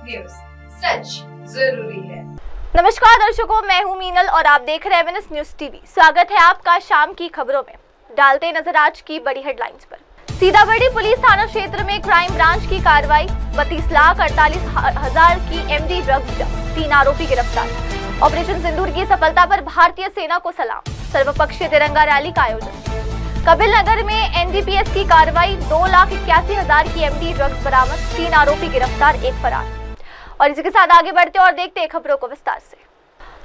News, सच जरूरी है। नमस्कार दर्शकों, मैं हूं मीनल और आप देख रहे हैं एमएनएस न्यूज टीवी। स्वागत है आपका शाम की खबरों में। डालते नजर आज की बड़ी हेडलाइंस पर। सीताबर्डी पुलिस थाना क्षेत्र में क्राइम ब्रांच की कार्रवाई। 32,48,000 की एमडी ड्रग्स, 3 आरोपी गिरफ्तार। ऑपरेशन सिंदूर की सफलता पर भारतीय सेना को सलाम। सर्वपक्षीय तिरंगा रैली का आयोजन। कपिल नगर में एनडीपीएस की कार्रवाई। 2,81,000 की एमडी ड्रग्स बरामद, 3 आरोपी गिरफ्तार, 1 फरार। और इसी के साथ आगे बढ़ते और देखते हैं खबरों को विस्तार से।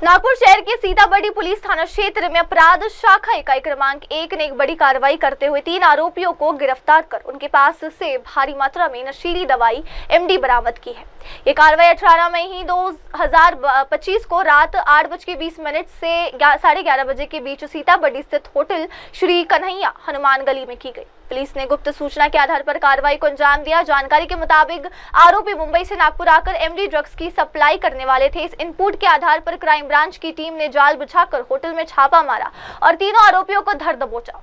नागपुर शहर के सीताबर्डी पुलिस थाना क्षेत्र में अपराध शाखा इकाई क्रमांक 1 ने एक बड़ी कार्रवाई करते हुए 3 आरोपियों को गिरफ्तार कर उनके पास से भारी मात्रा में नशीली दवाई एमडी बरामद की है। ये कार्रवाई 18 मई 2025 को रात 8:20 से 11:30 बजे के बीच सीताबर्डी स्थित होटल श्री कन्हैया हनुमान गली में की गई। पुलिस ने गुप्त सूचना के आधार पर कार्रवाई को अंजाम दिया। जानकारी के मुताबिक आरोपी मुंबई से नागपुर आकर एमडी ड्रग्स की सप्लाई करने वाले थे। इस इनपुट के आधार पर क्राइम ब्रांच की टीम ने जाल बिछाकर होटल में छापा मारा और तीनों आरोपियों को धर दबोचा।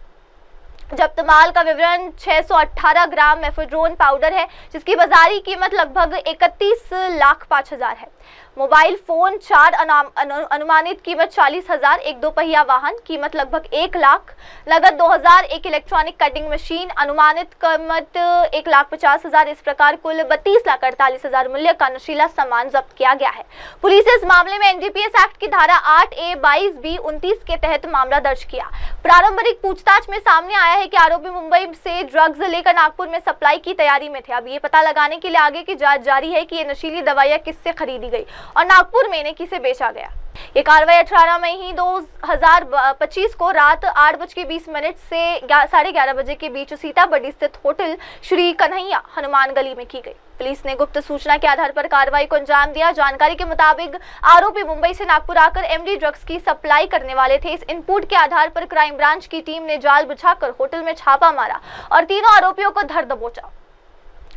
जब्त माल का विवरण 618 ग्राम मेफेड्रोन पाउडर है, जिसकी बाजारी कीमत लगभग 31,05,000 है। मोबाइल फोन 4 अनुमानित कीमत 40,000, एक 2 पहिया वाहन कीमत लगभग 1 लाख, नगद 2,000, एक इलेक्ट्रॉनिक कटिंग मशीन अनुमानित कीमत 1,50,000। इस प्रकार कुल 32,48,000 मूल्य का नशीला सामान जब्त किया गया है। पुलिस ने इस मामले में एनडीपीएस एक्ट की धारा 8A, 22B, 29 के तहत मामला दर्ज किया। प्रारंभिक पूछताछ में सामने आया है कि आरोपी मुंबई से ड्रग्स लेकर नागपुर में सप्लाई की तैयारी में थे। अब ये पता लगाने के लिए आगे की जांच जारी है कि ये नशीली दवाइयां किससे खरीदी गई और नागपुर में इन्हें किसे बेचा गया। ये कार्रवाई 18 मई 2025 को रात 8:20 से 11:30 बजे के बीच सीताबर्डी स्थित होटल श्री कन्हैया हनुमान गली में की गई। पुलिस ने गुप्त सूचना के आधार पर कार्रवाई को अंजाम दिया। जानकारी के मुताबिक आरोपी मुंबई से नागपुर आकर एमडी ड्रग्स की सप्लाई करने वाले थे। इस इनपुट के आधार पर क्राइम ब्रांच की टीम ने जाल बिछाकर होटल में छापा मारा और तीनों आरोपियों को धर दबोचा।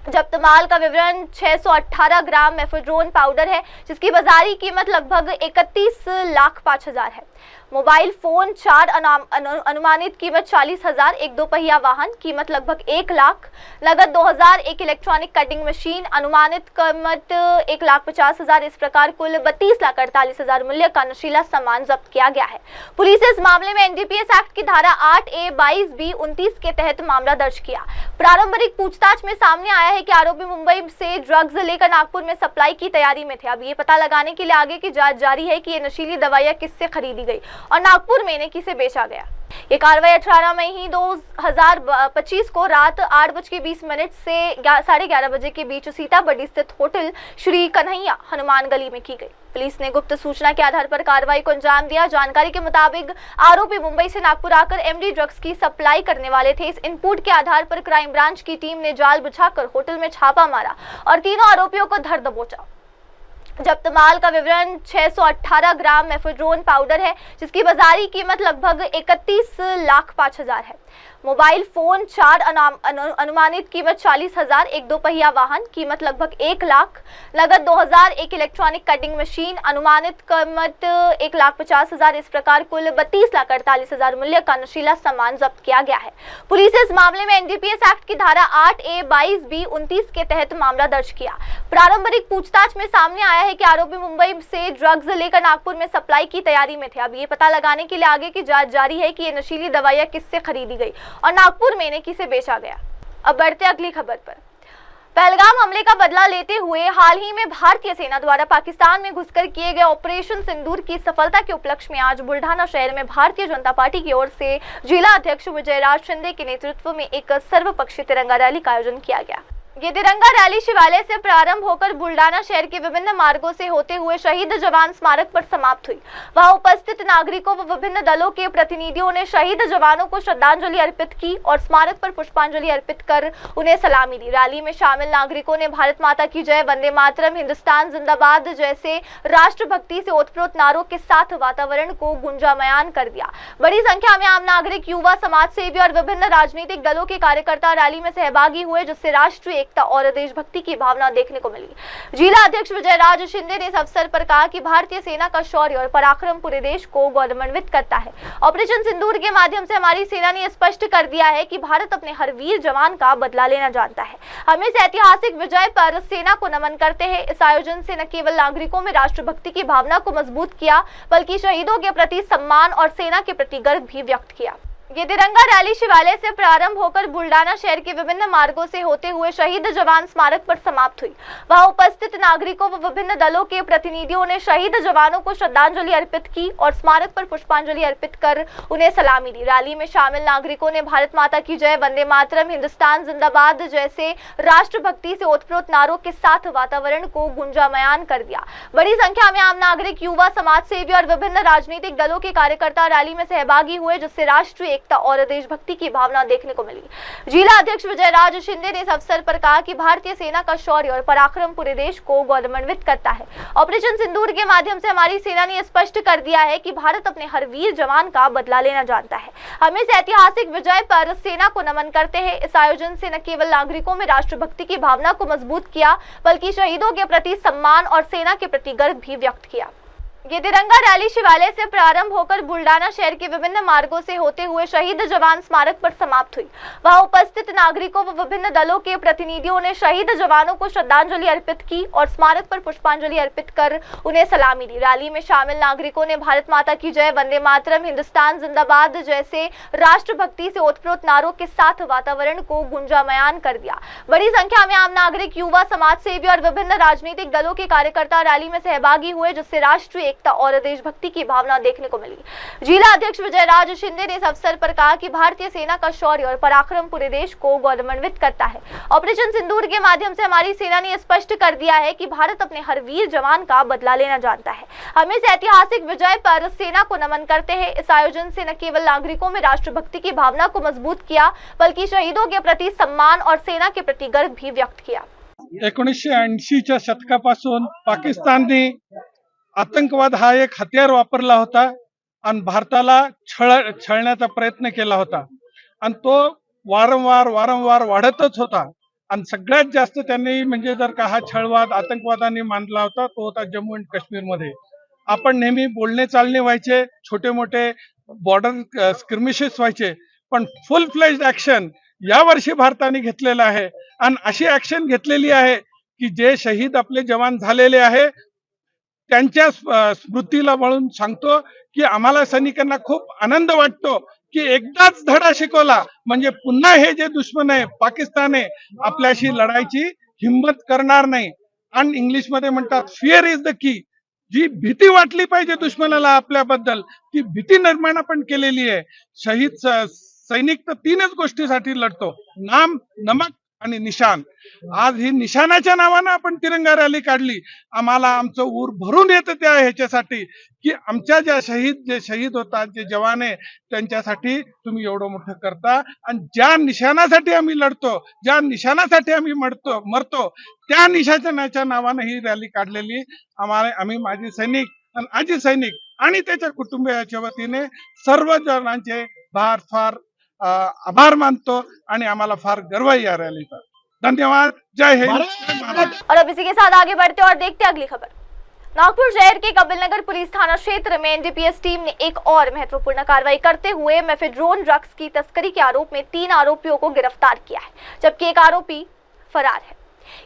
जब्त माल का विवरण 618 ग्राम मेफेड्रोन पाउडर है, जिसकी बाजारी कीमत लगभग 31,05,000 है। मोबाइल फोन 4 अनुमानित कीमत 40,000, एक 2 पहिया वाहन कीमत लगभग 1 लाख, नगद 2,000, एक इलेक्ट्रॉनिक कटिंग मशीन अनुमानित कीमत 1,50,000। इस प्रकार कुल 32,48,000 मूल्य का नशीला सामान जब्त किया गया है। पुलिस ने इस मामले में एनडीपीएस एक्ट की धारा 8A, 22B, 29 के तहत मामला दर्ज किया। प्रारंभिक पूछताछ में सामने आया है कि आरोपी मुंबई से ड्रग्स लेकर नागपुर में सप्लाई की तैयारी में थे। अब ये पता लगाने के लिए आगे की जांच जारी है कि ये नशीली दवाइयां किससे खरीदी गई और नागपुर में इन्हें किसे बेचा गया। ये कार्रवाई 18 मई 2025 को रात 8:20 से 11:30 बजे के बीच सीताबर्डी स्थित होटल श्री कन्हैया हनुमान गली में की गई। पुलिस ने गुप्त सूचना के आधार पर कार्रवाई को अंजाम दिया। जानकारी के मुताबिक आरोपी मुंबई से नागपुर आकर एमडी ड्रग्स की सप्लाई करने वाले थे। इस इनपुट के आधार पर क्राइम ब्रांच की टीम ने जाल बिछाकर होटल में छापा मारा और तीनों आरोपियों को धर दबोचा। जब्त माल का विवरण 618 ग्राम मेफेड्रोन पाउडर है, जिसकी बाजारी कीमत लगभग 31,05,000 है। मोबाइल फोन 4 अनुमानित कीमत 40,000, एक 2 पहिया वाहन कीमत लगभग 1 लाख, नगद 2,000, एक इलेक्ट्रॉनिक कटिंग मशीन अनुमानित कीमत 1,50,000। इस प्रकार कुल 32,48,000 मूल्य का नशीला सामान जब्त किया गया है। पुलिस ने इस मामले में एनडीपीएस एक्ट की धारा 8A, 22B, 29 के तहत मामला दर्ज किया। प्रारंभिक पूछताछ में सामने आया है कि आरोपी मुंबई से ड्रग्स लेकर नागपुर में सप्लाई की तैयारी में थे। अब ये पता लगाने के लिए आगे की जांच जारी है कि ये नशीली दवाइयां किससे खरीदी गई और नागपुर में इन्हें किसे बेचा गया। अब बढ़ते अगली खबर पर। पहलगाम हमले का बदला लेते हुए हाल ही में भारतीय सेना द्वारा पाकिस्तान में घुसकर किए गए ऑपरेशन सिंदूर की सफलता के उपलक्ष्य में आज बुल्ढाना शहर में भारतीय जनता पार्टी की ओर से जिला अध्यक्ष विजयराज शिंदे के नेतृत्व में एक सर्वपक्षीय तिरंगा रैली का आयोजन किया गया। ये तिरंगा रैली शिवालय से प्रारंभ होकर बुल्ढाना शहर के विभिन्न मार्गों से होते हुए शहीद जवान स्मारक पर समाप्त हुई। वहां उपस्थित नागरिकों व विभिन्न दलों के प्रतिनिधियों ने शहीद जवानों को श्रद्धांजलि अर्पित की और स्मारक पर पुष्पांजलि अर्पित कर उन्हें सलामी दी। रैली में शामिल नागरिकों ने भारत माता की जय, वंदे मातरम, हिंदुस्तान जिंदाबाद जैसे राष्ट्रभक्ति से ओतप्रोत नारों के साथ वातावरण को गुंजायमान कर दिया। बड़ी संख्या में आम नागरिक, युवा, समाज सेवी और विभिन्न राजनीतिक दलों के कार्यकर्ता रैली में सहभागी हुए, जिससे राष्ट्रीय एकता और देशभक्ति की भावना देखने को मिली। जिला अध्यक्ष विजय राज शिंदे ने इस अवसर पर कहा कि भारतीय सेना का शौर्य और पराक्रम पूरे देश को गौरवान्वित करता है। ऑपरेशन सिंदूर के माध्यम से हमारी सेना ने स्पष्ट कर दिया है कि भारत अपने हर वीर जवान का बदला लेना जानता है। हम इस ऐतिहासिक विजय पर सेना को नमन करते हैं। इस आयोजन से न केवल नागरिकों में राष्ट्रभक्ति की भावना को मजबूत किया, बल्कि शहीदों के प्रति सम्मान और सेना के प्रति गर्व भी व्यक्त किया। ये तिरंगा रैली शिवालय से प्रारंभ होकर बुल्डाना शहर के विभिन्न मार्गों से होते हुए शहीद जवान स्मारक पर समाप्त हुई। वहां उपस्थित नागरिकों व विभिन्न दलों के प्रतिनिधियों ने शहीद जवानों को श्रद्धांजलि अर्पित की और स्मारक पर पुष्पांजलि अर्पित कर उन्हें सलामी दी। रैली में शामिल नागरिकों ने भारत माता की जय, वंदे मातरम, हिंदुस्तान जिंदाबाद जैसे राष्ट्रभक्ति से ओतप्रोत नारों के साथ वातावरण को गुंजामयान कर दिया। बड़ी संख्या में आम नागरिक, युवा, समाज सेवी और विभिन्न राजनीतिक दलों के कार्यकर्ता रैली में सहभागी हुए, जिससे राष्ट्रीय एकता और देशभक्ति की भावना देखने को मिली। जिला अध्यक्ष विजय राज शिंदे ने इस अवसर पर कहा कि भारतीय सेना का शौर्य और पराक्रम पूरे देश को गौरवान्वित करता है। ऑपरेशन सिंदूर के माध्यम से हमारी सेना ने स्पष्ट कर दिया है कि भारत अपने हर वीर जवान का बदला लेना जानता है। हम इस ऐतिहासिक विजय पर सेना को नमन करते हैं। इस आयोजन से न केवल नागरिकों में राष्ट्रभक्ति की भावना को मजबूत किया, बल्कि शहीदों के प्रति सम्मान और सेना के प्रति गर्व भी व्यक्त किया। ये तिरंगा रैली शिवालय से प्रारंभ होकर बुल्डाना शहर के विभिन्न मार्गों से होते हुए शहीद जवान स्मारक पर समाप्त हुई। वहां उपस्थित नागरिकों व विभिन्न दलों के प्रतिनिधियों ने शहीद जवानों को श्रद्धांजलि अर्पित की और स्मारक पर पुष्पांजलि अर्पित कर उन्हें सलामी दी। रैली में शामिल नागरिकों ने भारत माता की जय, वंदे मातरम, हिंदुस्तान जिंदाबाद जैसे राष्ट्रभक्ति से ओतप्रोत नारों के साथ वातावरण को गुंजामयान कर दिया। बड़ी संख्या में आम नागरिक, युवा, समाज सेवी और विभिन्न राजनीतिक दलों के कार्यकर्ता रैली में सहभागी हुए, जिससे राष्ट्रीय एकता और देशभक्ति की भावना देखने को मिली। जिला अध्यक्ष विजय राज शिंदे ने इस अवसर पर कहा कि भारतीय सेना का शौर्य और पराक्रम पूरे देश को गौरवान्वित करता है। ऑपरेशन सिंदूर के माध्यम से हमारी सेना ने स्पष्ट कर दिया है कि भारत अपने हर वीर जवान का बदला लेना जानता है। हम इस ऐतिहासिक विजय पर सेना को नमन करते हैं। इस आयोजन से न केवल नागरिकों में राष्ट्रभक्ति की भावना को मजबूत किया, बल्कि शहीदों के प्रति सम्मान और सेना के प्रति गर्व भी व्यक्त किया। 1980च्या शतकापासून पाकिस्तानने आतंकवाद हा एक हत्यार वापरला होता आणि भारताला छळण्याचा प्रयत्न केला होता आणि तो वारंवार वाढतच होता आणि सगळ्यात जास्त त्यांनी म्हणजे जर का हा छळवाद आतंकवादाने मानला होता तो होता जम्मू आणि काश्मीर मध्ये। आपण नेहमी बोलणे चालणे व्हायचे, छोटे मोठे बॉर्डर स्क्रिमिशेस व्हायचे, पण फुल फ्लेज्ड ऍक्शन या वर्षी भारताने घेतलेला आहे आणि अशी ऍक्शन घेतलेली आहे की जे शहीद आपले जवान झालेले आहे त्यांच्या स्मृतीला वळून सांगतो की आम्हाला सैनिकांना खूप आनंद वाटतो की एकदाच धडा शिकवला म्हणजे पुन्हा हे जे दुश्मन आहे पाकिस्तान आहे आपल्याशी लढायची हिम्मत करणार नाही। आणि इंग्लिश मध्ये म्हणतात फिअर इज द की। जी भीती वाटली पाहिजे दुश्मनाला आपल्याबद्दल ती भीती निर्माण आपण केलेली आहे। शहीद सैनिक तर तीनच गोष्टीसाठी लढतो, नाम, नमक आणि निशान। आज ही निशाणाच्या नावाने आपण तिरंगा रॅली काढली। आम्हाला आमचं ऊर भरून येतं त्या ह्याच्यासाठी की आमच्या जे शहीद होतात, जे जवान आहे त्यांच्यासाठी तुम्ही एवढं मोठं करता आणि ज्या निशाणासाठी आम्ही लढतो, ज्या निशाणासाठी आम्ही मरतो त्या निशाणाच्या नावाने ही रॅली काढलेली। आम्ही माजी सैनिक आणि आजी सैनिक आणि त्याच्या कुटुंबियाच्या वतीने सर्व जणांचे फार आभार मानतो आणि आम्हाला फार गर्व आहे या रॅलीचा। धन्यवाद। जय हिंद। और अब इसी के साथ आगे बढ़ते और देखते अगली खबर। नागपुर शहर के कपिलनगर पुलिस थाना क्षेत्र में एनडीपीएस टीम ने एक और महत्वपूर्ण कार्रवाई करते हुए मेफेड्रोन ड्रग्स की तस्करी के आरोप में 3 आरोपियों को गिरफ्तार किया है, जबकि एक आरोपी फरार है।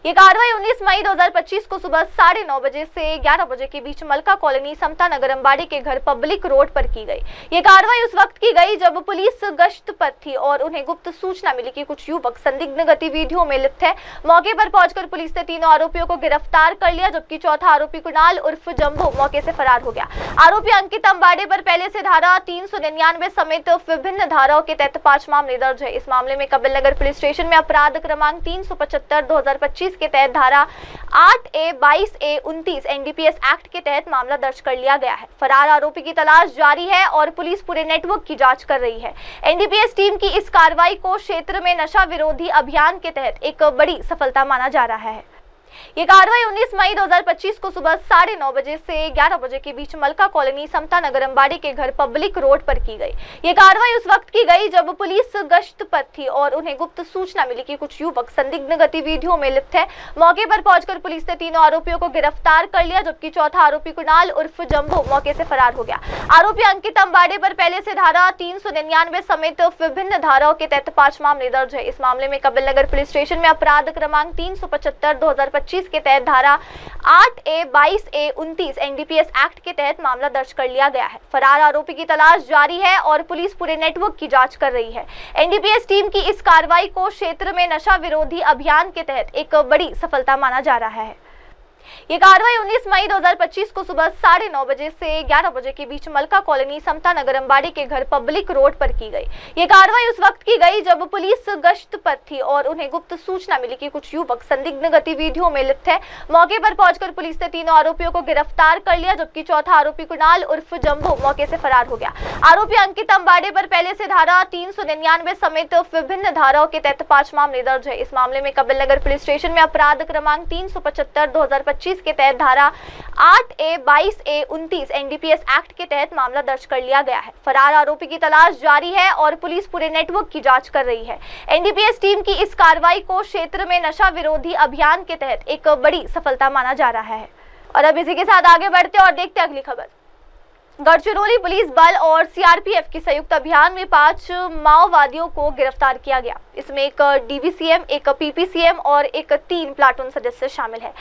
ये कार्रवाई 19 मई 2025 को सुबह 9:30 बजे से 11 बजे के बीच मलका कॉलोनी समता नगर अंबाड़ी के घर पब्लिक रोड पर की गई। ये कार्रवाई उस वक्त की गई जब पुलिस गश्त पर थी और उन्हें गुप्त सूचना मिली कि कुछ युवक संदिग्ध गतिविधियों में लिप्त है। मौके पर पहुंचकर पुलिस ने तीनों आरोपियों को गिरफ्तार कर लिया, जबकि चौथा आरोपी कुणाल उर्फ जंबो मौके से फरार हो गया। आरोपी अंकित अंबाड़े पर पहले से धारा 399 समेत विभिन्न धाराओं के तहत 5 मामले दर्ज है। इस मामले में कपिलनगर पुलिस स्टेशन में अपराध क्रमांक 375/2025 के तहत धारा 8A, 22A, 29 एनडीपीएस एक्ट के तहत मामला दर्ज कर लिया गया है। फरार आरोपी की तलाश जारी है और पुलिस पूरे नेटवर्क की जांच कर रही है। एनडीपीएस टीम की इस कार्रवाई को क्षेत्र में नशा विरोधी अभियान के तहत एक बड़ी सफलता माना जा रहा है। ये कार्रवाई 19 मई 2025 को सुबह 9:30 बजे से 11 बजे के बीच मलका कॉलोनी समता नगर अंबाड़ी के घर पब्लिक रोड पर की गई। ये कार्रवाई उस वक्त की गई जब पुलिस गश्त पर थी और उन्हें गुप्त सूचना मिली कि कुछ युवक संदिग्ध गतिविधियों में लिप्त है। मौके पर पहुंचकर पुलिस ने तीनों आरोपियों को गिरफ्तार कर लिया, जबकि चौथा आरोपी कुणाल उर्फ जंबो मौके से फरार हो गया। आरोपी अंकित अंबाड़ी पर पहले से धारा 399 समेत विभिन्न धाराओं के तहत 5 मामले दर्ज है। इस मामले में कपिल नगर पुलिस स्टेशन में अपराध क्रमांक 375/2025 के तहत धारा 8A, 22A, 29 NDPS एक्ट के तहत मामला दर्ज कर लिया गया है। फरार आरोपी की तलाश जारी है और पुलिस पूरे नेटवर्क की जांच कर रही है। NDPS टीम की इस कार्रवाई को क्षेत्र में नशा विरोधी अभियान के तहत एक बड़ी सफलता माना जा रहा है। ये कार्रवाई 19 मई 2025 को सुबह 9:30 बजे से 11 बजे के बीच मलका कॉलोनी समता नगर अंबाड़ी के घर पब्लिक रोड पर की गई। ये कार्रवाई उस वक्त की गई जब पुलिस गश्त पर थी और उन्हें गुप्त सूचना मिली कि कुछ युवक संदिग्ध गतिविधियों में लिप्त है। मौके पर पहुंचकर पुलिस ने तीनों आरोपियों को गिरफ्तार कर लिया, जबकि चौथा आरोपी कुणाल उर्फ जंबो मौके से फरार हो गया। आरोपी अंकित अंबाड़ी पर पहले से धारा 399 समेत विभिन्न धाराओं के तहत 5 मामले दर्ज है। इस मामले में कपिल नगर पुलिस स्टेशन में अपराध क्रमांक 375/2025 के तहत धारा 8A, 22A, 29 NDPS एक्ट के तहत मामला दर्ज कर लिया गया है। फरार आरोपी की तलाश जारी है और पुलिस पूरे नेटवर्क की जांच कर रही है। NDPS टीम की इस कार्रवाई को क्षेत्र में नशा विरोधी अभियान के तहत एक बड़ी सफलता माना जा रहा है। और अब इसी के साथ आगे बढ़ते और देखते अगली खबर। गढ़चिरौली पुलिस बल और CRPF की संयुक्त अभियान में 5 माओवादियों को गिरफ्तार किया गया। इसमें एक DVCM, एक PPCM और एक 3 प्लाटून सदस्य शामिल है।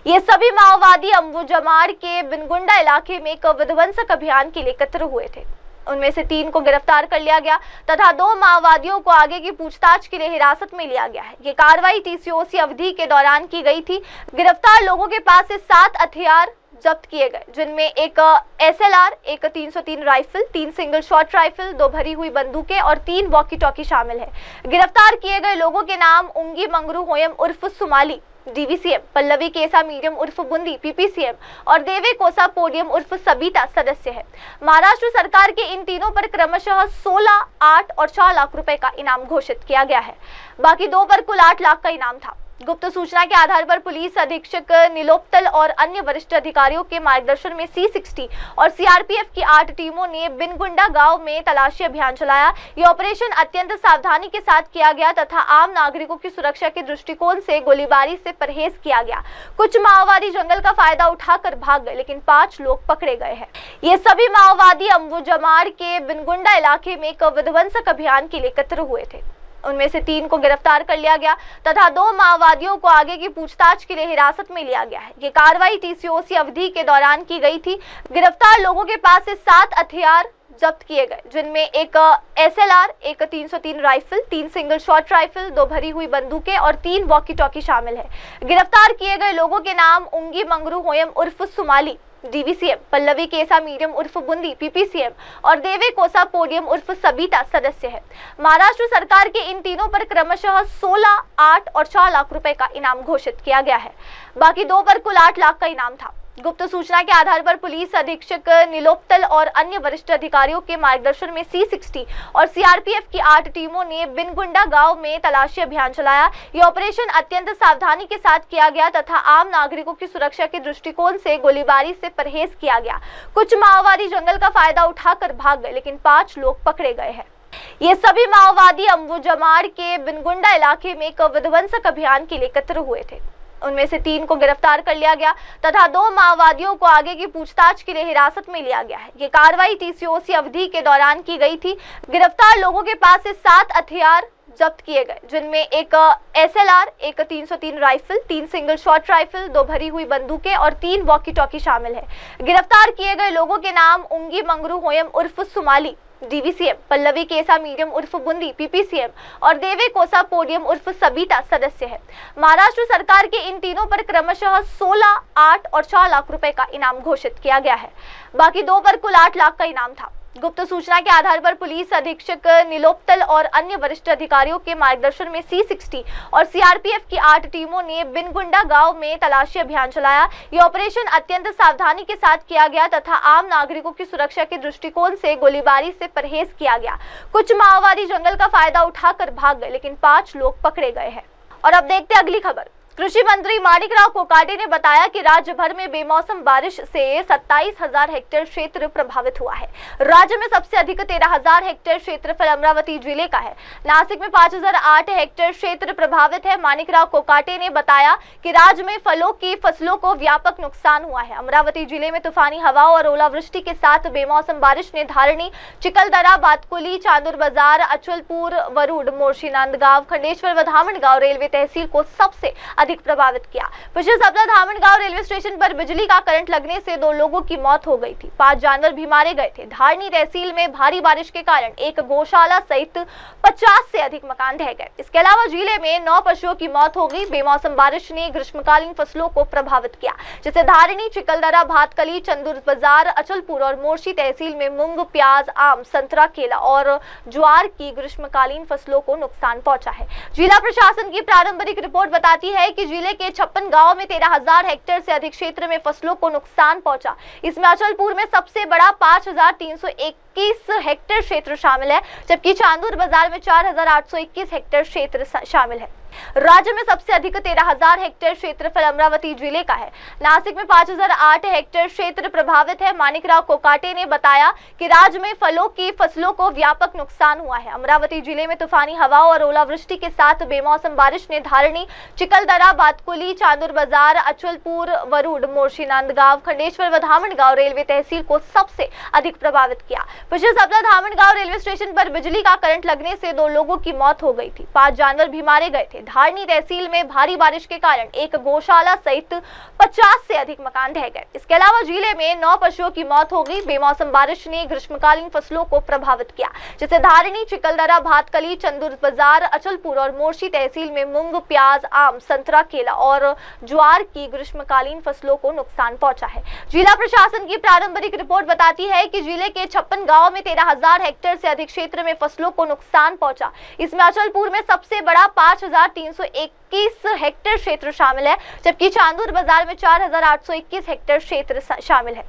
ये सभी माओवादी अम्बुजमाड़ के बिनगुंडा इलाके में एक विध्वंसक अभियान के लिए एकत्र हुए थे। उनमें से 3 को गिरफ्तार कर लिया गया तथा 2 माओवादियों को आगे की पूछताछ के लिए हिरासत में लिया गया है। ये कार्रवाई TCOC अवधि के दौरान की गई थी। गिरफ्तार लोगों के पास से 7 हथियार जब्त किए गए, जिनमें एक SLR, एक 303 राइफल, 3 सिंगल शॉट राइफल, 2 भरी हुई बंदूकें और 3 वॉकी टॉकी शामिल है। गिरफ्तार किए गए लोगों के नाम उंगी मंगरू होयम उर्फ सुमाली DVCM, पल्लवी केसा मीडियम उर्फ बुंदी PPCM और देवे कोसा पोडियम उर्फ सबिता सदस्य है। महाराष्ट्र सरकार के इन तीनों पर क्रमशः 16, 8 और 4 लाख रुपए का इनाम घोषित किया गया है। बाकी 2 पर कुल 8 लाख का इनाम था। गुप्त सूचना के आधार पर पुलिस अधीक्षक नीलोपतल और अन्य वरिष्ठ अधिकारियों के मार्गदर्शन में C60 और CRPF की 8 टीमों ने बिनगुंडा गांव में तलाशी अभियान चलाया। ये ऑपरेशन अत्यंत सावधानी के साथ किया गया तथा आम नागरिकों की सुरक्षा के दृष्टिकोण से गोलीबारी से परहेज किया गया। कुछ माओवादी जंगल का फायदा उठाकर भाग गए, लेकिन 5 लोग पकड़े गए हैं। ये सभी माओवादी अम्बुजमाड़ के बिनगुंडा इलाके में एक विध्वंसक अभियान के लिए एकत्र हुए थे। उनमें से 3 को गिरफ्तार कर लिया गया तथा 2 माओवादियों को आगे की पूछताछ के लिए हिरासत में लिया गया है। ये कार्रवाई TCOC अवधि के दौरान की गई थी। गिरफ्तार लोगों के पास से 7 हथियार जब्त किए गए, जिनमें एक SLR, एक 303 राइफल, 3 सिंगल शॉट राइफल, 2 भरी हुई बंदूकें और 3 वॉकी टॉकी शामिल है। गिरफ्तार किए गए लोगों के नाम उंगी मंगरू होयम उर्फ सुमाली DVCM, पल्लवी केसा मीडियम उर्फ बुंदी PPCM और देवे कोसा पोडियम उर्फ सबिता सदस्य है। महाराष्ट्र सरकार के इन तीनों पर क्रमशः 16, 8 और 4 लाख रुपए का इनाम घोषित किया गया है। बाकी 2 पर कुल 8 लाख का इनाम था। गुप्त सूचना के आधार पर पुलिस अधीक्षक नीलोपतल और अन्य वरिष्ठ अधिकारियों के मार्गदर्शन में C60 और CRPF की 8 टीमों ने बिनगुंडा गांव में तलाशी अभियान चलाया। ये ऑपरेशन अत्यंत सावधानी के साथ किया गया तथा आम नागरिकों की सुरक्षा के दृष्टिकोण से गोलीबारी से परहेज किया गया। कुछ माओवादी जंगल का फायदा उठाकर भाग गए, लेकिन 5 लोग पकड़े गए हैं। ये सभी माओवादी अम्बुजमाड़ के बिनगुंडा इलाके में एक विध्वंसक अभियान के लिए एकत्र हुए थे। उनमें से 3 को गिरफ्तार कर लिया गया तथा 2 माओवादियों को आगे की पूछताछ के लिए हिरासत में लिया गया है। ये कार्रवाई TCOC अवधि के दौरान की गई थी। गिरफ्तार लोगों के पास से 7 हथियार जब्त किए गए, जिनमें एक SLR, एक 303 राइफल, 3 सिंगल शॉट राइफल, 2 भरी हुई बंदूकें और 3 वॉकी टॉकी शामिल है। गिरफ्तार किए गए लोगों के नाम उंगी मंगरू होयम उर्फ सुमाली DVCM, पल्लवी केसा मीडियम उर्फ बुंदी PPCM और देवे कोसा पोडियम उर्फ सबिता सदस्य है। महाराष्ट्र सरकार के इन तीनों पर क्रमशः 16, 8 और 4 लाख रुपए का इनाम घोषित किया गया है। बाकी 2 पर कुल 8 लाख का इनाम था। गुप्त सूचना के आधार पर पुलिस अधीक्षक नीलोपतल और अन्य वरिष्ठ अधिकारियों के मार्गदर्शन में C60 और CRPF की 8 टीमों ने बिनगुंडा गांव में तलाशी अभियान चलाया। ये ऑपरेशन अत्यंत सावधानी के साथ किया गया तथा आम नागरिकों की सुरक्षा के दृष्टिकोण से गोलीबारी से परहेज किया गया। कुछ माओवादी जंगल का फायदा उठाकर भाग गए, लेकिन 5 लोग पकड़े गए हैं। और अब देखते हैं अगली खबर। कृषि मंत्री माणिकराव कोकाटे ने बताया कि राज्य भर में बेमौसम बारिश से 27,000 हेक्टेयर क्षेत्र प्रभावित हुआ है। राज्य में सबसे अधिक 13,000 हेक्टेयर क्षेत्रफल अमरावती जिले का है। नासिक में 5,008 हेक्टेयर क्षेत्र प्रभावित है। माणिकराव कोकाटे ने बताया कि राज्य में फलों की फसलों को व्यापक नुकसान हुआ है। अमरावती जिले में तूफानी हवाओं और ओलावृष्टि के साथ बेमौसम बारिश ने धारणी, चिकलदरा, बातकुली, चांदुर बाजार, अचलपुर, वरुड, मोर्शी, नांदगांव, खंडेश्वर व धामनगांव रेलवे तहसील को सबसे अधिक प्रभावित किया। पिछले सप्ताह धामनगांव रेलवे स्टेशन पर बिजली का करंट लगने से 2 लोगों की मौत हो गई थी। 5 जानवर भी मारे गए थे। धारणी तहसील में भारी बारिश के कारण एक गौशाला सहित 50 से अधिक मकान ढह गए। इसके अलावा जिले में 9 पशुओं की मौत हो गई। बेमौसम बारिश ने ग्रीष्मकालीन फसलों को प्रभावित किया, जिससे धारणी, चिकलदरा, भातकली, चंदुर बाजार, अचलपुर और मोर्शी तहसील में मूंग, प्याज, आम, संतरा, केला और ज्वार की ग्रीष्मकालीन फसलों को नुकसान पहुंचा है। जिला प्रशासन की प्रारंभिक रिपोर्ट बताती है कि जिले के 56 गांवों में 13,000 हेक्टेयर से अधिक क्षेत्र में फसलों को नुकसान पहुंचा। इसमें अचलपुर में सबसे बड़ा 5,321 हेक्टेयर क्षेत्र शामिल है, जबकि चांदुर बाजार में 4,821 हेक्टेयर क्षेत्र शामिल है। राज्य में सबसे अधिक 13,000 हेक्टेयर क्षेत्रफल अमरावती जिले का है। नासिक में 5,008 हेक्टेयर क्षेत्र प्रभावित है। माणिकराव कोकाटे ने बताया कि राज्य में फलों की फसलों को व्यापक नुकसान हुआ है। अमरावती जिले में तूफानी हवाओं और ओलावृष्टि के साथ बेमौसम बारिश ने धारणी, चिकलदरा, बातकुली, चांदुर बाजार, अचलपुर, वरुड, मोर्शी, नांदगांव, खंडेश्वर व धामनगांव रेलवे तहसील को सबसे अधिक प्रभावित किया। पिछले सप्ताह धामनगांव रेलवे स्टेशन पर बिजली का करंट लगने से 2 लोगों की मौत हो गई थी। 5 जानवर भी मारे गए थे। धारणी तहसील में भारी बारिश के कारण एक गौशाला सहित 50 से अधिक मकान ढह गए। इसके अलावा जिले में 9 पशुओं की मौत हो गई। बेमौसम बारिश ने ग्रीष्मकालीन फसलों को प्रभावित किया, जिससे धारणी, चिकलदरा, भातकली, चंदुर बाजार, अचलपुर और मोर्शी तहसील में मूंग, प्याज, आम, संतरा, केला और ज्वार की ग्रीष्मकालीन फसलों को नुकसान पहुंचा है। जिला प्रशासन की प्रारंभिक रिपोर्ट बताती है कि जिले के 56 गांवों में 13,000 हेक्टेयर से अधिक क्षेत्र में फसलों को नुकसान पहुंचा। इसमें अचलपुर में सबसे बड़ा 5,321 हेक्टेयर क्षेत्र शामिल है, जबकि चांदुर बाजार में 4,821 हेक्टेयर क्षेत्र शामिल है।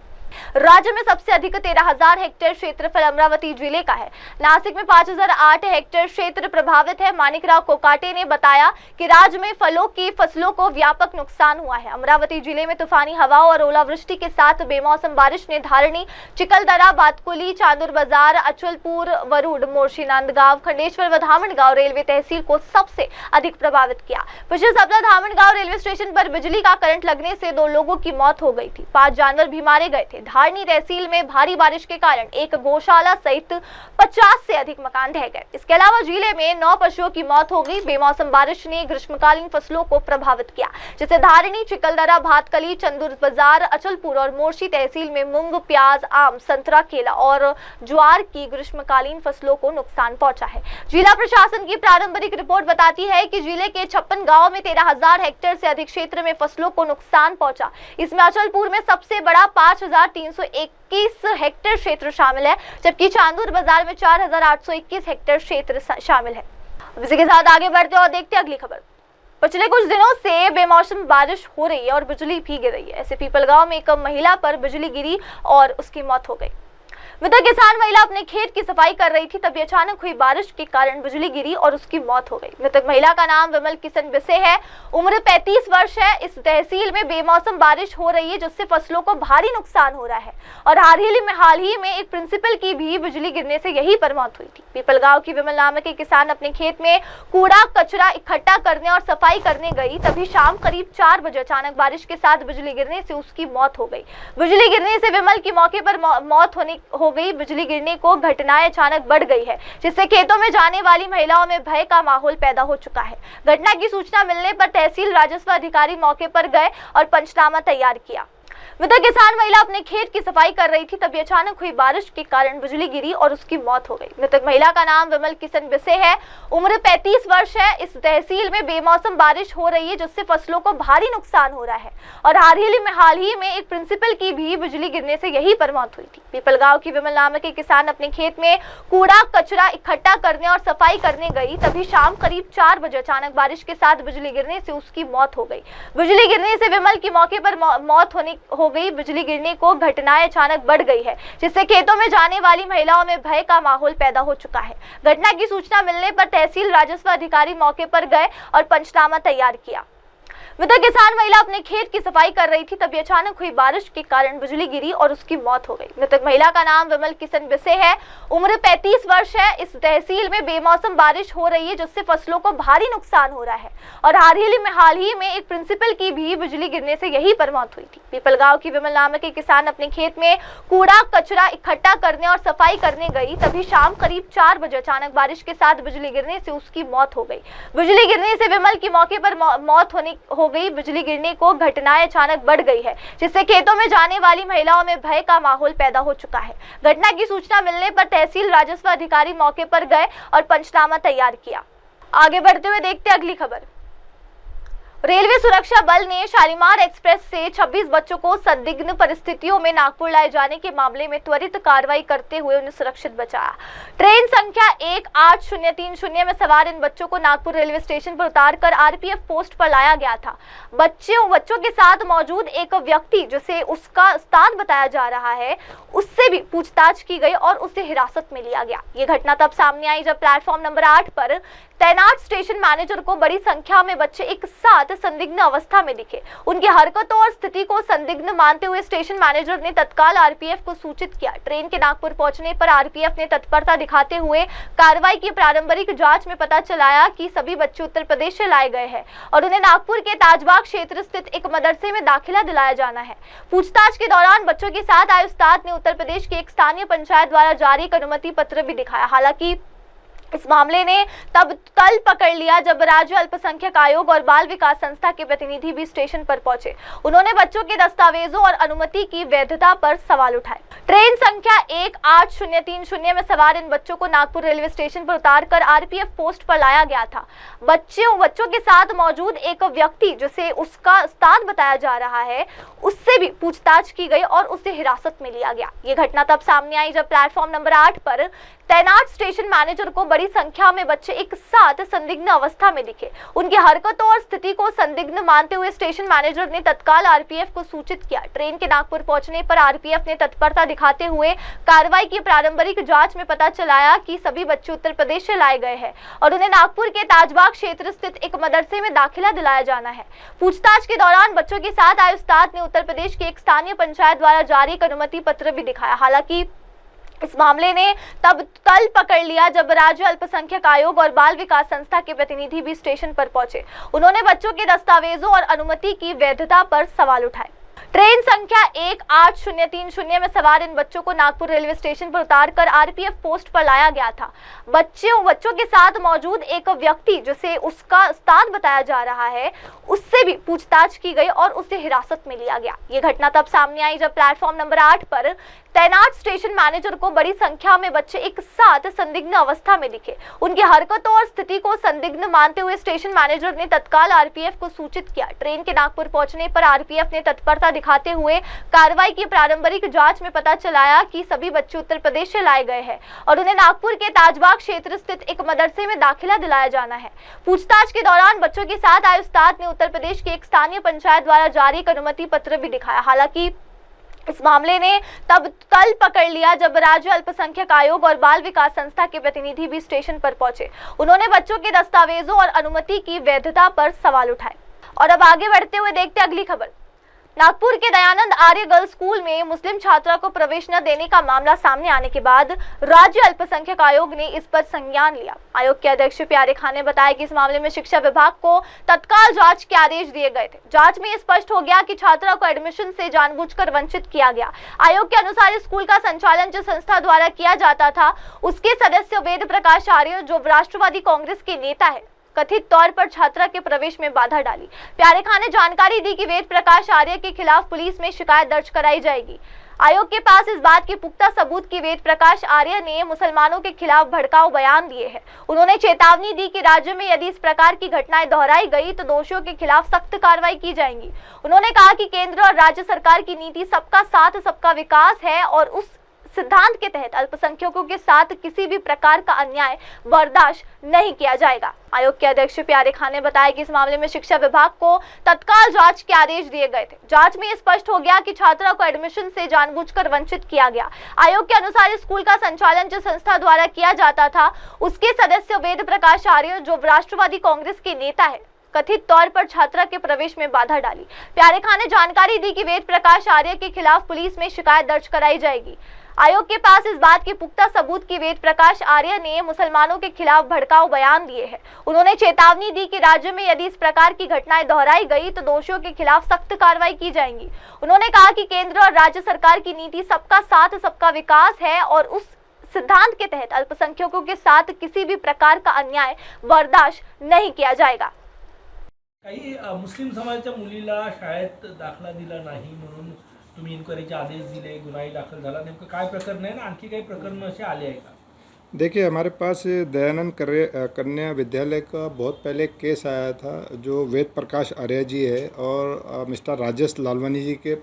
राज्य में सबसे अधिक 13,000 हेक्टेयर क्षेत्रफल अमरावती जिले का है। नासिक में 5,008 हेक्टेयर क्षेत्र प्रभावित है। माणिकराव कोकाटे ने बताया कि राज्य में फलों की फसलों को व्यापक नुकसान हुआ है। अमरावती जिले में तूफानी हवाओं और ओलावृष्टि के साथ बेमौसम बारिश ने धारणी, चिकलदरा, बातकुली, चांदुर बाजार, अचलपुर, वरुड, मोर्शी, नांदगांव, खंडेश्वर व धामनगांव रेलवे तहसील को सबसे अधिक प्रभावित किया। पिछले सप्ताह धामनगांव रेलवे स्टेशन पर बिजली का करंट लगने से 2 लोगों की मौत हो गई थी। 5 जानवर भी मारे गए थे। धारणी तहसील में भारी बारिश के कारण एक गौशाला सहित 50 से अधिक मकान ढह गए। इसके अलावा जिले में 9 पशुओं की मौत हो गई। बेमौसम बारिश ने ग्रीष्मकालीन फसलों को प्रभावित किया, जिससे धारणी, चिकलदरा, भातकली, चंदुर बाजार, अचलपुर और मोर्शी तहसील में मूंग, प्याज, आम, संतरा, केला और ज्वार की ग्रीष्मकालीन फसलों को नुकसान पहुंचा है। जिला प्रशासन की प्रारंभिक रिपोर्ट बताती है कि जिले के 56 गांवों में 13,000 हेक्टेयर से अधिक क्षेत्र में फसलों को नुकसान पहुंचा। इसमें अचलपुर में सबसे बड़ा 5,321 हेक्टेयर क्षेत्र शामिल है, जबकि चांदुर बाजार में 4,821 हेक्टेयर क्षेत्र शामिल है। इसी के साथ आगे बढ़ते और देखते हैं अगली खबर। पिछले कुछ दिनों से बेमौसम बारिश हो रही है और बिजली भी गिर रही है। ऐसे पीपलगांव में एक महिला पर बिजली गिरी और उसकी मौत हो गई। मृतक किसान महिला अपने खेत की सफाई कर रही थी, तभी अचानक हुई बारिश के कारण बिजली गिरी और उसकी मौत हो गई। मृतक महिला का नाम विमल किशन बिसे है, उम्र 35 वर्ष है। इस तहसील में बेमौसम बारिश हो रही है, जिससे फसलों को भारी नुकसान हो रहा है और हाल ही में एक प्रिंसिपल की भी बिजली गिरने से यहीं पर मौत हुई थी। पीपलगांव की विमल नामक एक किसान अपने खेत में कूड़ा कचरा इकट्ठा करने और सफाई करने गई, तभी शाम करीब 4 बजे अचानक बारिश के साथ बिजली गिरने से उसकी मौत हो गई। बिजली गिरने से विमल की मौके पर मौत हो गई। बिजली गिरने को घटनाएं अचानक बढ़ गई है, जिससे खेतों में जाने वाली महिलाओं में भय का माहौल पैदा हो चुका है। घटना की सूचना मिलने पर तहसील राजस्व अधिकारी मौके पर गए और पंचनामा तैयार किया। मृतक किसान महिला अपने खेत की सफाई कर रही थी, तभी अचानक हुई बारिश के कारण बिजली गिरी और उसकी मौत हो गई। मृतक महिला का नाम विमल किशन बिसे है, उम्र 35 वर्ष है। इस तहसील में बेमौसम बारिश हो रही है, जिससे फसलों को भारी नुकसान हो रहा है और हाल ही में एक प्रिंसिपल की भी बिजली गिरने से यहीं पर मौत हुई थी। पीपलगांव की विमल नामक एक किसान अपने खेत में कूड़ा कचरा इकट्ठा करने और सफाई करने गई, तभी शाम करीब 4 बजे अचानक बारिश के साथ बिजली गिरने से उसकी मौत हो गई। बिजली गिरने से विमल की मौके पर मौत हो गई। बिजली गिरने को घटनाएं अचानक बढ़ गई है, जिससे खेतों में जाने वाली महिलाओं में भय का माहौल पैदा हो चुका है। घटना की सूचना मिलने पर तहसील राजस्व अधिकारी मौके पर गए और पंचनामा तैयार किया। मृतक किसान महिला अपने खेत की सफाई कर रही थी, तभी अचानक हुई बारिश के कारण बिजली गिरी और उसकी मौत हो गई। मृतक महिला का नाम विमल किशन बिसे है, उम्र 35 वर्ष है। इस तहसील में बेमौसम बारिश हो रही है, जिससे फसलों को भारी नुकसान हो रहा है और हाल ही में एक प्रिंसिपल की भी बिजली गिरने से यहीं पर मौत हुई थी। पीपलगांव की विमल नामक एक किसान अपने खेत में कूड़ा कचरा इकट्ठा करने और सफाई करने गई, तभी शाम करीब 4 बजे अचानक बारिश के साथ बिजली गिरने से उसकी मौत हो गई। बिजली गिरने से विमल की मौके पर मौत हो गई। बिजली गिरने को घटनाएं अचानक बढ़ गई है, जिससे खेतों में जाने वाली महिलाओं में भय का माहौल पैदा हो चुका है। घटना की सूचना मिलने पर तहसील राजस्व अधिकारी मौके पर गए और पंचनामा तैयार किया। आगे बढ़ते हुए देखते अगली खबर। रेलवे सुरक्षा बल ने शालीमार एक्सप्रेस से 26 बच्चों को संदिग्ध परिस्थितियों में नागपुर लाए जाने के मामले में त्वरित कार्रवाई करते हुए उन्हें सुरक्षित बचाया। ट्रेन संख्या 18030 में सवार इन बच्चों को नागपुर रेलवे स्टेशन पर उतारकर आरपीएफ पोस्ट पर लाया गया था। बच्चों के साथ मौजूद एक व्यक्ति, जिसे उसका उस्ताद बताया जा रहा है, उससे भी पूछताछ की गई और उसे हिरासत में लिया गया। ये घटना तब सामने आई जब प्लेटफॉर्म नंबर 8 पर तैनात स्टेशन मैनेजर को बड़ी संख्या में बच्चे एक साथ संदिग्ध अवस्था में दिखे। उनकी हरकतों और स्थिति को संदिग्ध मानते हुए स्टेशन मैनेजर ने तत्काल आरपीएफ को सूचित किया। ट्रेन के नागपुर पहुंचने पर आरपीएफ ने तत्परता दिखाते हुए कार्रवाई की। प्रारंभिक जांच में पता चला कि सभी बच्चे उत्तर प्रदेश से लाए गए हैं और उन्हें नागपुर के ताजबाग क्षेत्र स्थित एक मदरसे में दाखिला दिलाया जाना है। पूछताछ के दौरान बच्चों के साथ आए उस्ताद ने उत्तर प्रदेश की एक स्थानीय पंचायत द्वारा जारी एक अनुमति पत्र भी दिखाया। हालांकि इस मामले ने तब तल पकड़ लिया जब राज्य अल्पसंख्यक आयोग और बाल विकास संस्था के प्रतिनिधि भी स्टेशन पर पहुंचे। उन्होंने बच्चों के दस्तावेजों और अनुमति की वैधता पर सवाल उठाए। ट्रेन संख्या 18030 में सवार इन बच्चों को नागपुर रेलवे स्टेशन पर उतारकर आरपीएफ पोस्ट पर लाया गया था। बच्चों के साथ मौजूद एक व्यक्ति, जिसे उसका उस्ताद बताया जा रहा है, उससे भी पूछताछ की गई और उसे हिरासत में लिया गया। ये घटना तब सामने आई जब प्लेटफॉर्म नंबर 8 पर तैनात स्टेशन मैनेजर को बड़ी संख्या में बच्चे एक साथ संदिग्ध अवस्था में दिखे। उनकी हरकतों और स्थिति को संदिग्ध मानते हुए स्टेशन मैनेजर ने तत्काल आरपीएफ को सूचित किया। ट्रेन के नागपुर पहुंचने पर आरपीएफ ने तत्परता दिखाते हुए कार्रवाई की। प्रारंभिक जांच में पता चला कि सभी बच्चे उत्तर प्रदेश से लाए गए हैं और उन्हें नागपुर के ताजबाग क्षेत्र स्थित एक मदरसे में दाखिला दिलाया जाना है। पूछताछ के दौरान बच्चों के साथ आए उस्ताद ने उत्तर प्रदेश की एक स्थानीय पंचायत द्वारा जारी एक अनुमति पत्र भी दिखाया। हालांकि इस मामले ने तब तल पकड़ लिया जब राज्य अल्पसंख्यक आयोग और बाल विकास संस्था के प्रतिनिधि भी स्टेशन पर पहुंचे। उन्होंने बच्चों के दस्तावेजों और अनुमति की वैधता पर सवाल उठाए। ट्रेन संख्या 18030 में सवार इन बच्चों को नागपुर रेलवे स्टेशन पर उतारकर आरपीएफ पोस्ट पर लाया गया था। बच्चों के साथ मौजूद एक व्यक्ति, जिसे उसका उस्ताद बताया जा रहा है, उससे भी पूछताछ की गई और उसे हिरासत में लिया गया। ये घटना तब सामने आई जब प्लेटफॉर्म नंबर 8 पर तैनात स्टेशन मैनेजर को बड़ी संख्या में बच्चे एक साथ संदिग्ध अवस्था में दिखे। उनकी हरकतों और स्थिति को संदिग्ध मानते हुए स्टेशन मैनेजर ने तत्काल आरपीएफ को सूचित किया। ट्रेन के नागपुर पहुंचने पर आरपीएफ ने तत्परता दिखाते हुए कार्रवाई की। प्रारंभिक जांच में पता चला कि सभी बच्चे उत्तर प्रदेश से लाए गए हैं और उन्हें नागपुर के ताजबाग क्षेत्र स्थित एक मदरसे में दाखिला दिलाया जाना है। पूछताछ के दौरान बच्चों के साथ आए उस्ताद ने उत्तर प्रदेश की एक स्थानीय पंचायत द्वारा जारी एक अनुमति पत्र भी दिखाया। हालांकि इस मामले ने तब तल पकड़ लिया जब राज्य अल्पसंख्यक आयोग और बाल विकास संस्था के प्रतिनिधि भी स्टेशन पर पहुंचे। उन्होंने बच्चों के दस्तावेजों और अनुमति की वैधता पर सवाल उठाए। और अब आगे बढ़ते हुए देखते अगली खबर। नागपुर के दयानंद आर्य गर्ल्स स्कूल में मुस्लिम छात्रा को प्रवेश न देने का मामला सामने आने के बाद राज्य अल्पसंख्यक आयोग ने इस पर संज्ञान लिया। आयोग के अध्यक्ष प्यारे खान ने बताया कि इस मामले में शिक्षा विभाग को तत्काल जांच के आदेश दिए गए थे। जांच में स्पष्ट हो गया कि छात्रा को एडमिशन से जानबूझकर वंचित किया गया। आयोग के अनुसार स्कूल का संचालन जिस संस्था द्वारा किया जाता था, उसके सदस्य वेद प्रकाश आर्य, जो राष्ट्रवादी कांग्रेस के नेता है, कथित तौर पर छात्रा के प्रवेश में बाधा डाली। प्यारे खान ने जानकारी दी कि वेद प्रकाश आर्य के खिलाफ पुलिस में शिकायत दर्ज कराई जाएगी। आयोग के पास इस बात के पुख्ता सबूत कि वेद प्रकाश आर्य ने मुसलमानों के खिलाफ भड़काऊ बयान दिए हैं। उन्होंने चेतावनी दी कि राज्य में यदि इस प्रकार की घटनाएं दोहराई गई तो दोषियों के खिलाफ सख्त कार्रवाई की जाएगी। उन्होंने कहा कि केंद्र और राज्य सरकार की नीति सबका साथ सबका विकास है और उस सिद्धांत के तहत अल्पसंख्यकों के साथ किसी भी प्रकार का अन्याय बर्दाश्त नहीं किया जाएगा। आयोग के अध्यक्ष प्यारे खान ने बताया कि इस मामले में शिक्षा विभाग को तत्काल जांच के आदेश दिए गए थे। जांच में स्पष्ट हो गया कि छात्रा को एडमिशन से जानबूझकर वंचित किया गया। आयोग के अनुसार स्कूल का संचालन जिस संस्था द्वारा किया जाता था, उसके सदस्य वेद प्रकाश आर्य, जो राष्ट्रवादी कांग्रेस के नेता है, कथित तौर पर छात्रा के प्रवेश में बाधा डाली। प्यारे खान ने जानकारी दी कि वेद प्रकाश आर्य के खिलाफ पुलिस में शिकायत दर्ज कराई जाएगी। आयोग के पास इस बात के पुख्ता सबूत कि वेद प्रकाश आर्य ने मुसलमानों के खिलाफ भड़काऊ बयान दिए हैं। उन्होंने चेतावनी दी कि राज्य में यदि इस प्रकार की घटनाएं दोहराई गई तो दोषियों के खिलाफ सख्त कार्रवाई की जाएगी। उन्होंने कहा कि केंद्र और राज्य सरकार की नीति सबका साथ सबका विकास है और उस सिद्धांत के तहत अल्पसंख्यकों के साथ किसी भी प्रकार का अन्याय बर्दाश्त नहीं किया जाएगा। काही मुस्लिम समाजाच्या मुलीला शाळेत दाखला दिला नाही म्हणून तुम्ही इन्क्वायरीचे आदेश दिले, गुन्हाही दाखल झाला, नेमकं काय प्रकरण आहे ना आणखी काही प्रकरण असे आले आहे का? देखिए, हमारे पास दयानंद कन्या विद्यालय का बहुत पहले एक केस आया था जो वेद प्रकाश आर्य जी है और मिस्टर राजेश लालवानी जी के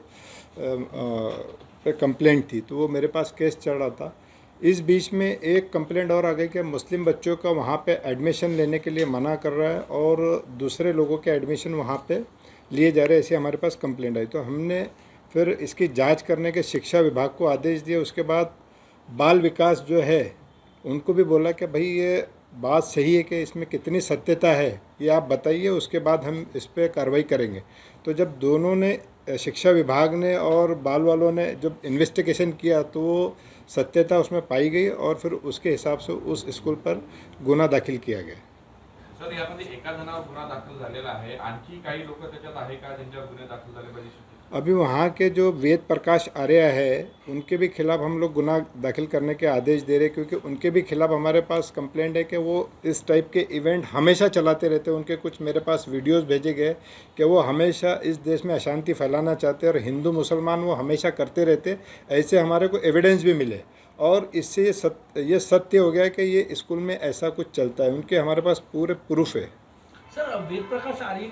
पे कंप्लेंट थी, तो वो मेरे पास केस चल रहा था। इस बीच में एक कंप्लेंट और आ गई कि मुस्लिम बच्चों का वहाँ पे एडमिशन लेने के लिए मना कर रहा है और दूसरे लोगों के एडमिशन वहाँ पे लिए जा रहे हैं, ऐसी हमारे पास कंप्लेंट आई। तो हमने फिर इसकी जांच करने के शिक्षा विभाग को आदेश दिए। उसके बाद बाल विकास जो है उनको भी बोला कि भाई ये बात सही है कि इसमें कितनी सत्यता है ये आप बताइए, उसके बाद हम इस पर कार्रवाई करेंगे। तो जब दोनों ने, शिक्षा विभाग ने और बाल वालों ने जब इन्वेस्टिगेशन किया तो वो सत्यता उसमें पाई गई और फिर उसके हिसाब से उस स्कूल पर गुन्हा दाखिल किया गया। सर, यामध्ये एका जणावर गुन्हा दाखल झालेला आहे, आणखी काही लोक त्याच्यात आहे का ज्यांच्यावर गुन्हे दाखल झाले पाहिजे? अभी वहाँ के जो वेद प्रकाश आर्य है उनके भी खिलाफ हम लोग गुनाह दाखिल करने के आदेश दे रहे, क्योंकि उनके भी खिलाफ हमारे पास कंप्लेंट है कि वो इस टाइप के इवेंट हमेशा चलाते रहते हैं। उनके कुछ मेरे पास वीडियोस भेजे गए कि वो हमेशा इस देश में अशांति फैलाना चाहते हैं और हिंदू मुसलमान वो हमेशा करते रहते। ऐसे हमारे को एविडेंस भी मिले और इससे ये सत्य हो गया कि ये स्कूल में ऐसा कुछ चलता है। उनके हमारे पास पूरे प्रूफ है। सर, वेद प्रकाश आर्य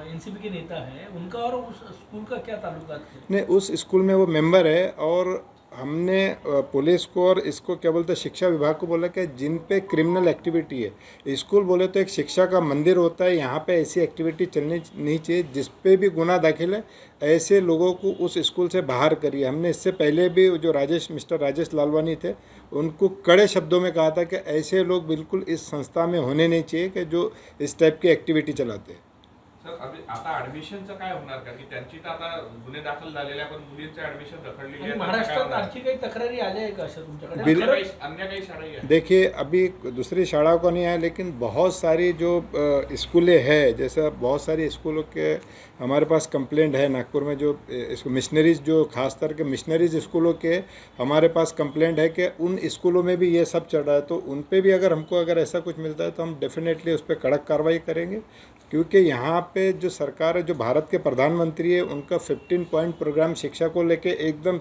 एनसीपी के नेता हैं, उनका और उस स्कूल का क्या ताल्लुकात है? नहीं, उस स्कूल में वो मेंबर है और हमने पुलिस को और इसको क्या बोलते हैं शिक्षा विभाग को बोला कि जिन पे क्रिमिनल एक्टिविटी है, स्कूल बोले तो एक शिक्षा का मंदिर होता है, यहाँ पे ऐसी एक्टिविटी चलनी नहीं चाहिए। जिस पे भी गुनाह दाखिल है ऐसे लोगों को उस स्कूल से बाहर करिए। हमने इससे पहले भी जो मिस्टर राजेश लालवानी थे उनको कड़े शब्दों में कहा था कि ऐसे लोग बिल्कुल इस संस्था में होने नहीं चाहिए कि जो इस टाइप की एक्टिविटी चलाते हैं। सर, अभी आता ऍडमिशनचं काय होणार का की त्यांची तर आता गुन्हे दाखल झालेले पण मुलींचं ऍडमिशन रखडलेली आहे? महाराष्ट्रात आणखी काही तक्रारी आल्या आहे का अशा तुमच्याकडे? अन्य काही शाळा आहे? देखिए, अभी दूसरी शालाओं का नहीं आया, लेकिन बहुत सारी जो स्कूलें हैं, जैसे बहुत सारी स्कूलों के हमारे पास कंप्लेंट है। नागपुर में जो इसको मिशनरीज, जो खास कर के मिशनरीज स्कूलों के हमारे पास कंप्लेंट है कि उन स्कूलों में भी ये सब चल रहा है। तो उन पे भी अगर ऐसा कुछ मिलता है तो हम डेफिनेटली उस पर कड़क कार्रवाई करेंगे, क्योंकि यहाँ पे जो सरकार है, जो भारत के प्रधानमंत्री है, उनका 15 पॉइंट प्रोग्राम शिक्षा को लेके एकदम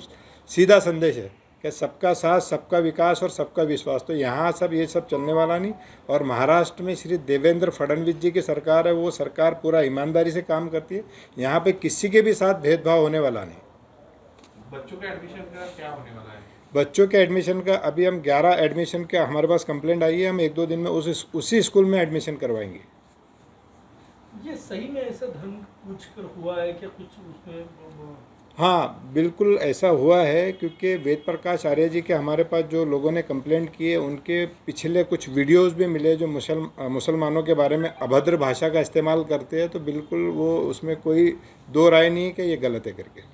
सीधा संदेश है कि सबका साथ, सबका विकास और सबका विश्वास। तो यहाँ सब ये सब चलने वाला नहीं। और महाराष्ट्र में श्री देवेंद्र फडणवीस जी की सरकार है, वो सरकार पूरा ईमानदारी से काम करती है। यहाँ पे किसी के भी साथ भेदभाव होने वाला नहीं। बच्चों के एडमिशन का क्या होने वाला है? बच्चों के एडमिशन का अभी हम 11 एडमिशन का हमारे पास कंप्लेंट आई है। हम 1-2 दिन में उसी स्कूल में एडमिशन करवाएंगे। ये सही में ऐसा धर्म कुछ हुआ है कि कुछ उसमें? हाँ, बिल्कुल ऐसा हुआ है, क्योंकि वेद प्रकाश आर्य जी के हमारे पास जो लोगों ने कंप्लेंट की है उनके पिछले कुछ वीडियोस भी मिले जो मुसलमानों के बारे में अभद्र भाषा का इस्तेमाल करते हैं। तो बिल्कुल वो उसमें कोई दो राय नहीं है कि ये गलत है करके।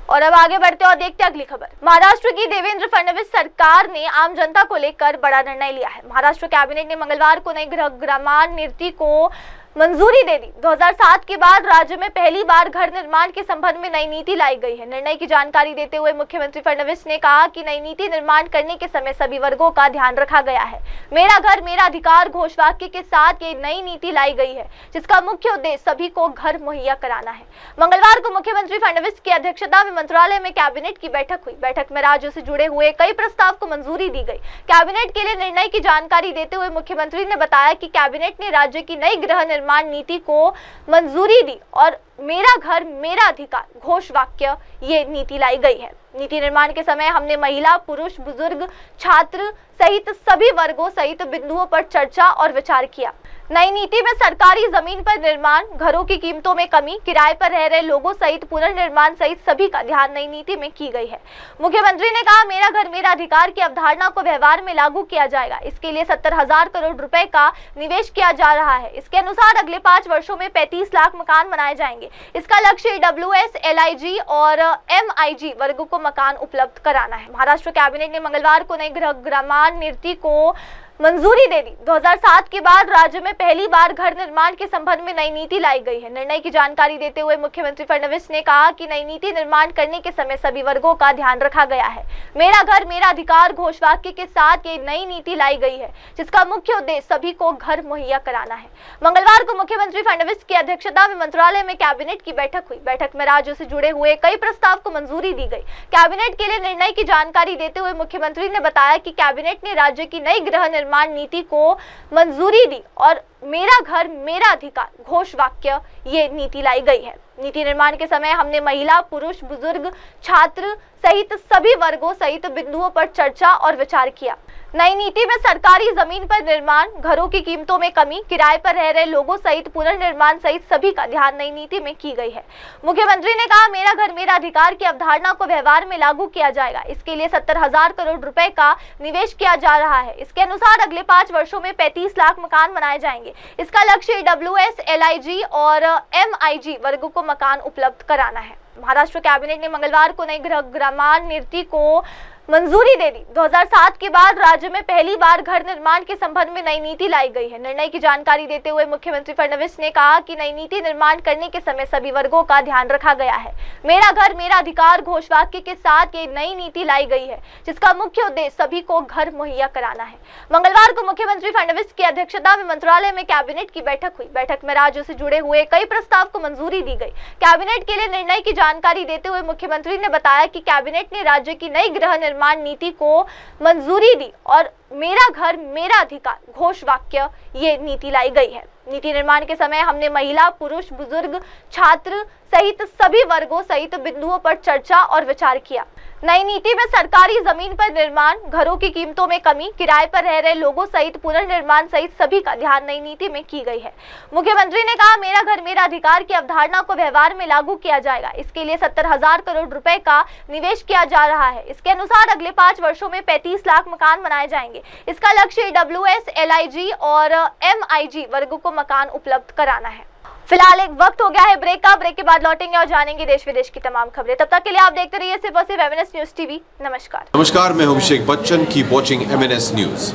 और अब आगे बढ़ते और देखते अगली खबर। महाराष्ट्र की देवेंद्र फडणवीस सरकार ने आम जनता को लेकर बड़ा निर्णय लिया है। महाराष्ट्र कैबिनेट ने मंगलवार को नई गृहनिर्माण नीति को मंजूरी दे दी। 2007 के बाद राज्य में पहली बार घर निर्माण के संबंध में नई नीति लाई गई है। निर्णय की जानकारी देते हुए मुख्यमंत्री फडणवीस ने कहा कि नई नीति निर्माण करने के समय सभी वर्गों का ध्यान रखा गया है। मेरा घर मेरा अधिकार घोषवाक्य के साथ ये नई नीति लाई गई है, जिसका मुख्य उद्देश्य सभी को घर मुहैया कराना है। मंगलवार को मुख्यमंत्री फडणवीस की अध्यक्षता में मंत्रालय में कैबिनेट की बैठक हुई। बैठक में राज्यों से जुड़े हुए कई प्रस्ताव को मंजूरी दी गई। कैबिनेट के लिए निर्णय की जानकारी देते हुए मुख्यमंत्री ने बताया कि कैबिनेट ने राज्य की नई गृह निर्माण नीति को मंजूरी दी और मेरा घर मेरा अधिकार घोषवाक्य ये नीति लाई गई है। नीति निर्माण के समय हमने महिला, पुरुष, बुजुर्ग, छात्र सहित सभी वर्गों सहित बिंदुओं पर चर्चा और विचार किया। नई नीति में सरकारी जमीन पर निर्माण, घरों की कीमतों में कमी, किराए पर रह रहे लोगों सहित पुनर्निर्माण सहित सभी का ध्यान नई नीति में की गई है। मुख्यमंत्री ने कहा, मेरा घर मेरा अधिकार की अवधारणा को व्यवहार में लागू किया जाएगा। इसके लिए 70,000 करोड़ रुपए का निवेश किया जा रहा है। इसके अनुसार अगले 5 वर्षों में 35 लाख मकान बनाए जाएंगे। इसका लक्ष्य EWS, LIG और MIG वर्गों को मकान उपलब्ध कराना है। महाराष्ट्र कैबिनेट ने मंगलवार को नई गृहनिर्माण नीति को मंजूरी दे दी। 2007 के बाद राज्य में पहली बार घर निर्माण के संबंध में नई नीति लाई गई है। निर्णय की जानकारी देते हुए मुख्यमंत्री फडणवीस ने कहा कि नई नीति निर्माण करने के समय सभी वर्गों का ध्यान रखा गया है। मेरा घर मेरा अधिकार घोषवाक्य के साथ ये नई नीति लाई गई है, जिसका मुख्य उद्देश्य सभी को घर मुहैया कराना है। मंगलवार को मुख्यमंत्री फडणवीस की अध्यक्षता में मंत्रालय में कैबिनेट की बैठक हुई। बैठक में राज्यों से जुड़े हुए कई प्रस्ताव को मंजूरी दी गई। कैबिनेट के लिए निर्णय की जानकारी देते हुए मुख्यमंत्री ने बताया कि कैबिनेट ने राज्य की नई गृह निर्माण नीति को मंजूरी दी और मेरा घर मेरा अधिकार घोषवाक्य ये नीति लाई गई है। नीति निर्माण के समय हमने महिला, पुरुष, बुजुर्ग, छात्र सहित सभी वर्गों सहित बिंदुओं पर चर्चा और विचार किया। नई नीति में सरकारी जमीन पर निर्माण, घरों की कीमतों में कमी, किराए पर रह रहे लोगों सहित पुनर्निर्माण सहित सभी का ध्यान नई नीति में की गई है। मुख्यमंत्री ने कहा, मेरा घर मेरा अधिकार की अवधारणा को व्यवहार में लागू किया जाएगा। इसके लिए 70,000 करोड़ रुपए का निवेश किया जा रहा है। इसके अनुसार अगले 5 वर्षों में 35 लाख मकान बनाए जाएंगे। इसका लक्ष्य EWS, LIG और MIG वर्गों को मकान उपलब्ध कराना है। महाराष्ट्र कैबिनेट ने मंगलवार को नई गृहनिर्माण नीति को मंजूरी दे दी। 2007 के बाद राज्य में पहली बार घर निर्माण के संबंध में नई नीति लाई गई है। निर्णय की जानकारी देते हुए मुख्यमंत्री फडणवीस ने कहा कि नई नीति निर्माण करने के समय सभी वर्गों का ध्यान रखा गया है। मेरा घर मेरा अधिकार घोषवाक्य के साथ ये नई नीति लाई गई है, जिसका मुख्य उद्देश्य सभी को घर मुहैया कराना है। मंगलवार को मुख्यमंत्री फडणवीस की अध्यक्षता में मंत्रालय में कैबिनेट की बैठक हुई। बैठक में राज्यों से जुड़े हुए कई प्रस्ताव को मंजूरी दी गई। कैबिनेट के लिए निर्णय की जानकारी देते हुए मुख्यमंत्री ने बताया कि कैबिनेट ने राज्य की नई गृह निर्माण नीति को मंजूरी दी और मेरा घर मेरा अधिकार घोषवाक्य ये नीति लाई गई है। नीति निर्माण के समय हमने महिला, पुरुष, बुजुर्ग, छात्र सहित सभी वर्गों सहित बिंदुओं पर चर्चा और विचार किया। नई नीति में सरकारी जमीन पर निर्माण, घरों की कीमतों में कमी, किराए पर रह रहे लोगों सहित पुनर्निर्माण सहित सभी का ध्यान नई नीति में की गई है। मुख्यमंत्री ने कहा, मेरा घर मेरा अधिकार की अवधारणा को व्यवहार में लागू किया जाएगा। इसके लिए 70,000 करोड़ रुपए का निवेश किया जा रहा है। इसके अनुसार अगले 5 वर्षों में 35 लाख मकान बनाए जाएंगे। इसका लक्ष्य EWS, LIG और MIG वर्गों को मकान उपलब्ध कराना है। फिलहाल एक वक्त हो गया है ब्रेक का। ब्रेक के बाद लौटेंगे और जानेंगे देश विदेश की तमाम खबरें। तब तक के लिए आप देखते रहिए सिर्फ और सिर्फ MNS न्यूज टीवी। नमस्कार, मैं हूं Abhishek Bachchan. Keep watching MNS news.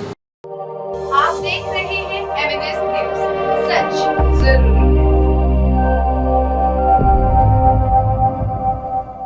आप देख रहे हैं MNS न्यूज, सच जरूर।